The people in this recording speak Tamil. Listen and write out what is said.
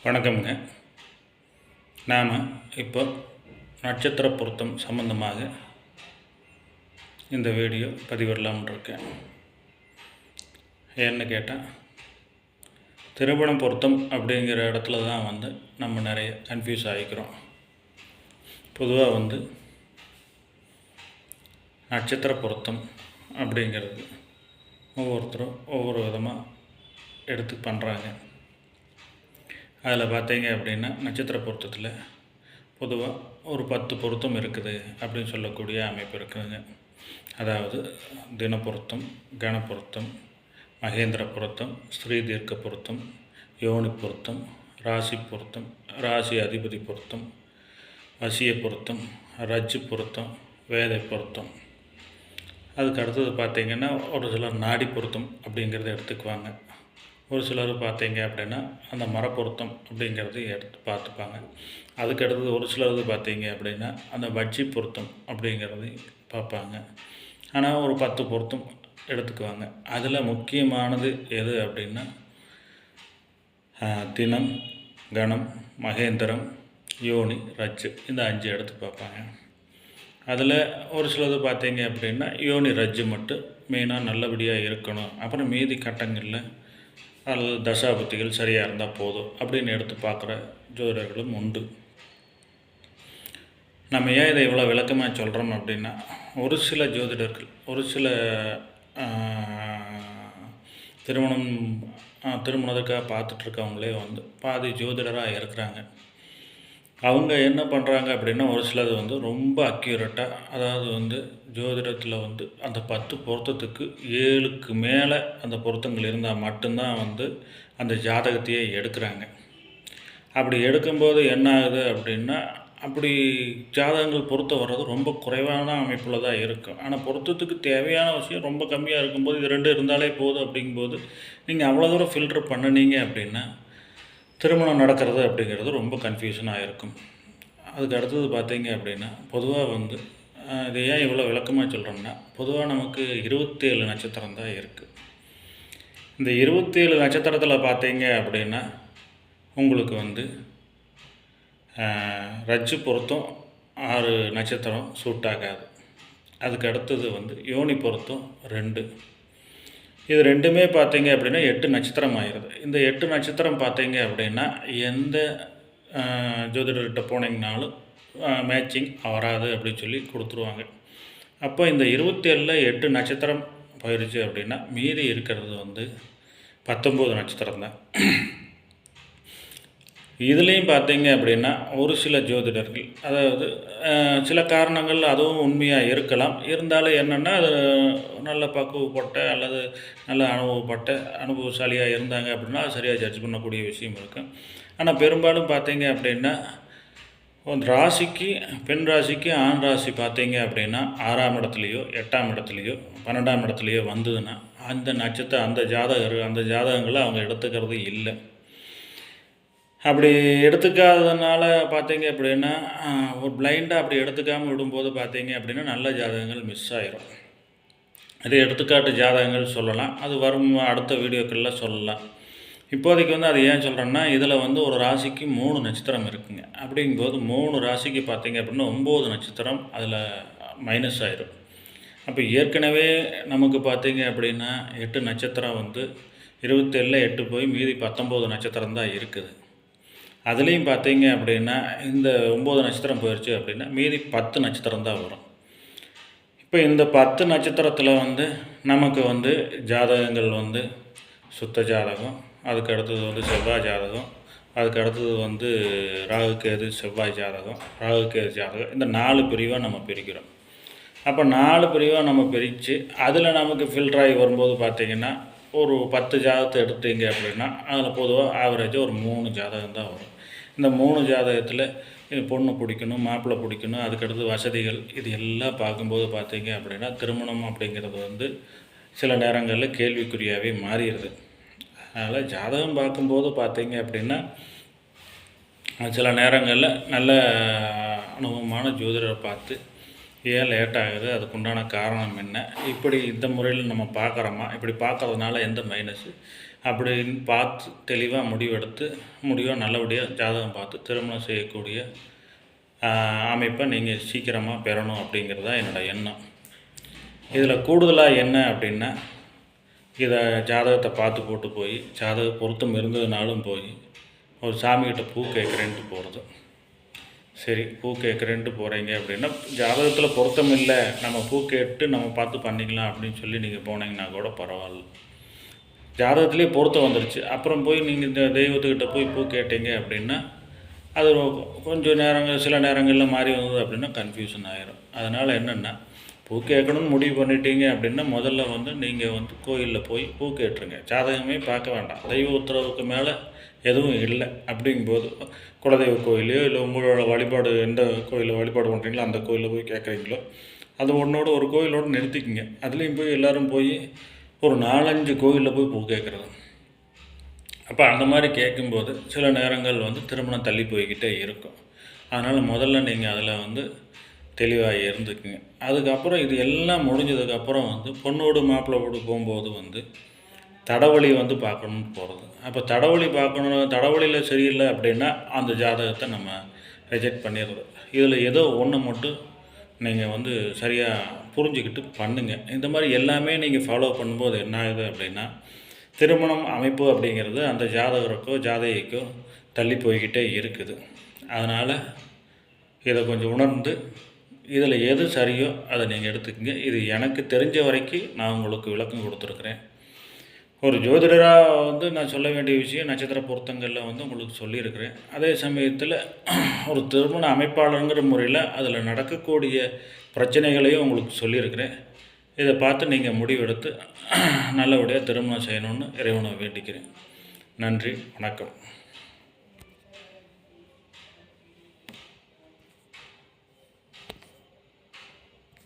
வணக்கம்ங்க. நாம் இப்போ நட்சத்திர பொருத்தம் சம்பந்தமாக இந்த வீடியோ பதிவிடலாம்னு இருக்கேன். ஏன்னு கேட்டால், திருமண பொருத்தம் அப்படிங்கிற இடத்துல தான் நம்ம நிறைய கன்ஃபியூஸ் ஆகிக்கிறோம். பொதுவாக நட்சத்திர பொருத்தம் அப்படிங்கிறது ஒவ்வொருத்தரும் ஒவ்வொரு விதமாக எடுத்து பண்ணுறாங்க. அதில் பார்த்தீங்க அப்படின்னா, நட்சத்திர பொருத்தத்தில் பொதுவாக ஒரு 10 பொருத்தம் இருக்குது அப்படின்னு சொல்லக்கூடிய அமைப்பு இருக்குதுங்க. அதாவது தின பொருத்தம், கண பொருத்தம், மகேந்திர பொருத்தம், ஸ்ரீ தீர்க்க பொருத்தம், யோனி பொருத்தம், ராசி பொருத்தம், ராசி அதிபதி பொருத்தம், வசிய பொருத்தம், ரஜ்ஜு பொருத்தம், வேதை பொருத்தம். அதுக்கு அடுத்தது பார்த்திங்கன்னா, ஒரு சிலர் நாடி பொருத்தம் அப்படிங்கிறத எடுத்துக்குவாங்க. ஒரு சிலர் பார்த்தீங்க அப்படின்னா அந்த மரப்பொருத்தம் அப்படிங்கிறது எடுத்து பார்த்துப்பாங்க. அதுக்கு அடுத்தது ஒரு சிலர் பார்த்தீங்க அப்படின்னா அந்த வட்சி பொருத்தம் அப்படிங்கிறது பார்ப்பாங்க. ஆனால் ஒரு 10 பொருத்தம் எடுத்துக்குவாங்க. அதில் முக்கியமானது எது அப்படின்னா தினம், கணம், மகேந்திரம், யோனி, ரஜ்ஜு, இந்த 5 எடுத்து பார்ப்பாங்க. அதில் ஒரு சிலது பார்த்தீங்க அப்படின்னா யோனி ரஜ்ஜு மட்டும் மெயினாக நல்லபடியாக இருக்கணும், அப்புறம் மீதி கட்டங்களில் அல்லது தசாபுத்திகள் சரியாக இருந்தால் போதும் அப்படின்னு எடுத்து பார்க்குற ஜோதிடர்களும் உண்டு. நம்ம ஏன் இதை இவ்வளோ விளக்கமாக சொல்கிறோம் அப்படின்னா, ஒரு சில ஜோதிடர்கள் ஒரு சில திருமணத்துக்காக பார்த்துட்ருக்கவங்களே பாதி ஜோதிடராக இருக்கிறாங்க. அவங்க என்ன பண்ணுறாங்க அப்படின்னா, ஒரு சிலது ரொம்ப அக்யூரேட்டாக, அதாவது ஜோதிடத்தில் அந்த 10 பொருத்தத்துக்கு 7க்கு மேலே அந்த பொருத்தங்கள் இருந்தால் மட்டும்தான் அந்த ஜாதகத்தையே எடுக்கிறாங்க. அப்படி எடுக்கும்போது என்ன ஆகுது அப்படின்னா, அப்படி ஜாதகங்கள் பொருத்தம் வர்றது ரொம்ப குறைவான அமைப்பில் தான் இருக்கும். ஆனால் பொருத்தத்துக்கு தேவையான விஷயம் ரொம்ப கம்மியாக இருக்கும்போது, இது 2 இருந்தாலே போதும் அப்படிங்கும்போது நீங்கள் அவ்வளோ தூரம் ஃபில்டர் பண்ணினீங்க அப்படின்னா திருமணம் நடக்கிறது அப்படிங்கிறது ரொம்ப கன்ஃபியூஷனாக இருக்கும். அதுக்கு அடுத்தது பார்த்தீங்க அப்படின்னா, பொதுவாக இது ஏன் இவ்வளோ விளக்கமாக சொல்கிறோம்னா, பொதுவாக நமக்கு 27 நட்சத்திரம் தான் இருக்குது. இந்த 27 நட்சத்திரத்தில் பார்த்தீங்க அப்படின்னா உங்களுக்கு ரஜ்ஜு பொருத்தம் 6 நட்சத்திரம் சூட் ஆகாது. அதுக்கு அடுத்தது யோனி பொருத்தம் 2. இது 2மே பார்த்தீங்க அப்படின்னா 8 நட்சத்திரம் ஆயிடுது. இந்த 8 நட்சத்திரம் பார்த்தீங்க அப்படின்னா எந்த ஜோதிடர்கிட்ட போனீங்கனாலும் மேட்சிங் வராது அப்படின்னு சொல்லி கொடுத்துருவாங்க. அப்போ இந்த 27ல் 8 நட்சத்திரம் போயிடுச்சு அப்படின்னா மீதி இருக்கிறது 19 நட்சத்திரம் தான். இதுலேயும் பார்த்தீங்க அப்படின்னா ஒரு சில ஜோதிடர்கள், அதாவது சில காரணங்கள் அதுவும் உண்மையாக இருக்கலாம். இருந்தாலும் என்னென்னா, அது நல்ல பக்குவப்பட்ட அல்லது நல்ல அனுபவசாலியாக இருந்தாங்க அப்படின்னா சரியாக ஜட்ஜ் பண்ணக்கூடிய விஷயம் இருக்குது. ஆனால் பெரும்பாலும் பார்த்தீங்க அப்படின்னா ராசிக்கு, பெண் ராசிக்கு ஆண் ராசி பார்த்தீங்க அப்படின்னா 6ஆம் இடத்துலையோ 8ஆம் இடத்துலையோ 12ஆம் இடத்துலையோ வந்ததுன்னா அந்த ஜாதகங்களை அவங்க எடுத்துக்கிறது இல்லை. அப்படி எடுத்துக்காததுனால பார்த்தீங்க அப்படின்னா ஒரு பிளைண்டாக அப்படி எடுத்துக்காமல் விடும்போது பார்த்தீங்க அப்படின்னா நல்ல ஜாதகங்கள் மிஸ் ஆகிரும். அது எடுத்துக்காட்டு ஜாதகங்கள் சொல்லலாம், அது வரும் அடுத்த வீடியோக்களில் சொல்லலாம். இப்போதைக்கு அது ஏன் சொல்கிறேன்னா, இதில் ஒரு ராசிக்கு 3 நட்சத்திரம் இருக்குங்க. அப்படிங்கும்போது 3 ராசிக்கு பார்த்தீங்க அப்படின்னா 9 நட்சத்திரம் அதில் மைனஸ் ஆகிடும். அப்போ ஏற்கனவே நமக்கு பார்த்தீங்க அப்படின்னா 8 நட்சத்திரம் 27ல் 8 போய் மீதி 19 நட்சத்திரம் தான் இருக்குது. அதுலேயும் பார்த்தீங்க அப்படின்னா இந்த 9 நட்சத்திரம் போயிடுச்சு அப்படின்னா மீதி 10 நட்சத்திரம் தான் வரும். இப்போ இந்த 10 நட்சத்திரத்தில் நமக்கு ஜாதகங்கள் சுத்த ஜாதகம், அதுக்கு அடுத்தது செவ்வாய் ஜாதகம், அதுக்கு அடுத்தது ராகு கேது செவ்வாய் ஜாதகம், ராகு கேது ஜாதகம், இந்த 4 பிரிவாக நம்ம பிரிக்கிறோம். அப்போ 4 பிரிவாக நம்ம பிரித்து அதில் நமக்கு ஃபில்டராகி வரும்போது பார்த்திங்கன்னா ஒரு 10 ஜாதகத்தை எடுத்தீங்க அப்படின்னா அதில் பொதுவாக ஆவரேஜாக ஒரு 3 ஜாதகம் தான் வரும். இந்த 3 ஜாதகத்தில் பொண்ணு பிடிக்கணும், மாப்பிள்ளை பிடிக்கணும், அதுக்கடுத்து வசதிகள், இது எல்லாம் பார்க்கும்போது பார்த்தீங்க அப்படின்னா திருமணம் அப்படிங்கிறது சில நேரங்களில் கேள்விக்குறியாகவே மாறிடுது. அதனால் ஜாதகம் பார்க்கும்போது பார்த்தீங்க அப்படின்னா சில நேரங்களில் நல்ல அனுபவமான ஜோதிடரை பார்த்து ஏன் லேட் ஆகுது, அதுக்குண்டான காரணம் என்ன, இப்படி இந்த முறையில் நம்ம பார்க்குறோமா, இப்படி பார்க்கறதுனால எந்த மைனஸு அப்படின்னு பார்த்து தெளிவாக முடிவெடுத்து நல்லபடியாக ஜாதகம் பார்த்து திருமணம் செய்யக்கூடிய அமைப்பை நீங்கள் சீக்கிரமாக பெறணும் அப்படிங்கிறது தான் என்னோடய எண்ணம். இதில் கூடுதலாக என்ன அப்படின்னா, இதை ஜாதகத்தை பார்த்து போட்டு போய் ஜாதக பொருத்தம் இருந்ததுனாலும் போய் ஒரு சாமிகிட்ட பூ கேட்குறேன்ட்டு போகிறது. சரி, பூ கேட்குறேன்ட்டு போகிறீங்க அப்படின்னா, ஜாதகத்தில் பொருத்தம் இல்லை, நம்ம பூ கேட்டு நம்ம பார்த்து பண்ணிக்கலாம் அப்படின்னு சொல்லி நீங்கள் போனீங்கன்னா கூட பரவாயில்ல. ஜாதகத்துலேயே பொருத்தம் வந்துடுச்சு, அப்புறம் போய் நீங்கள் இந்த தெய்வத்துக்கிட்ட போய் பூ கேட்டீங்க அப்படின்னா, அது கொஞ்சம் சில நேரங்களில் மாறி வந்தது அப்படின்னா கன்ஃபியூஷன் ஆகிரும். அதனால் என்னென்னா, பூ கேட்கணும்னு முடிவு பண்ணிட்டீங்க அப்படின்னா முதல்ல நீங்கள் கோயிலில் போய் பூ கேட்டுருங்க. ஜாதகமே பார்க்க வேண்டாம். தெய்வ உத்தரவுக்கு மேலே எதுவும் இல்லை அப்படிங்கும்போது குலதெய்வ கோயிலையோ இல்லை உங்களோட வழிபாடு எந்த கோயிலில் வழிபாடு பண்ணுறீங்களோ அந்த கோயிலில் போய் கேட்குறீங்களோ அது ஒரு கோயிலோடு நிறுத்திக்கிங்க. அதுலேயும் போய் எல்லோரும் போய் ஒரு 4-5 கோயிலில் போய் பூ கேட்குறது. அப்போ அந்த மாதிரி கேட்கும்போது சில நேரங்கள் திருமணம் தள்ளி போய்கிட்டே இருக்கும். அதனால் முதல்ல நீங்கள் அதில் தெளிவாக இருந்துக்குங்க. அதுக்கப்புறம் இது எல்லாம் முடிஞ்சதுக்கப்புறம் பொண்ணோடு மாப்பிள்ளை வீடு போகும்போது தடவழி பார்க்கணுன்னு போகிறது. அப்போ தடவழியில் சரியில்லை அப்படின்னா அந்த ஜாதகத்தை நம்ம ரிஜெக்ட் பண்ணிடுறது. இதில் ஏதோ ஒன்று மட்டும் நீங்கள் சரியாக புரிஞ்சுக்கிட்டு பண்ணுங்கள். இந்த மாதிரி எல்லாமே நீங்கள் ஃபாலோ பண்ணும்போது என்ன ஆகுது அப்படின்னா, திருமணம் அமைப்பு அப்படிங்கிறது அந்த ஜாதகருக்கோ ஜாதகிக்கோ தள்ளி போய்கிட்டே இருக்குது. அதனால் இதை கொஞ்சம் உணர்ந்து இதில் எது சரியோ அதை நீங்கள் எடுத்துக்கங்க. இது எனக்கு தெரிஞ்ச வரைக்கும் நான் உங்களுக்கு விளக்கம் கொடுத்துருக்குறேன். ஒரு ஜோதிடராக நான் சொல்ல வேண்டிய விஷயம் நட்சத்திர பொருத்தங்களில் உங்களுக்கு சொல்லியிருக்கிறேன். அதே சமயத்தில் ஒரு திருமண அமைப்பாளருங்கிற முறையில் அதில் நடக்கக்கூடிய பிரச்சனைகளையும் உங்களுக்கு சொல்லியிருக்கிறேன். இதை பார்த்து நீங்கள் முடிவெடுத்து நல்லபடியாக திருமணம் செய்யணும்னு இறைவனை வேண்டிக்கிறேன். நன்றி, வணக்கம்.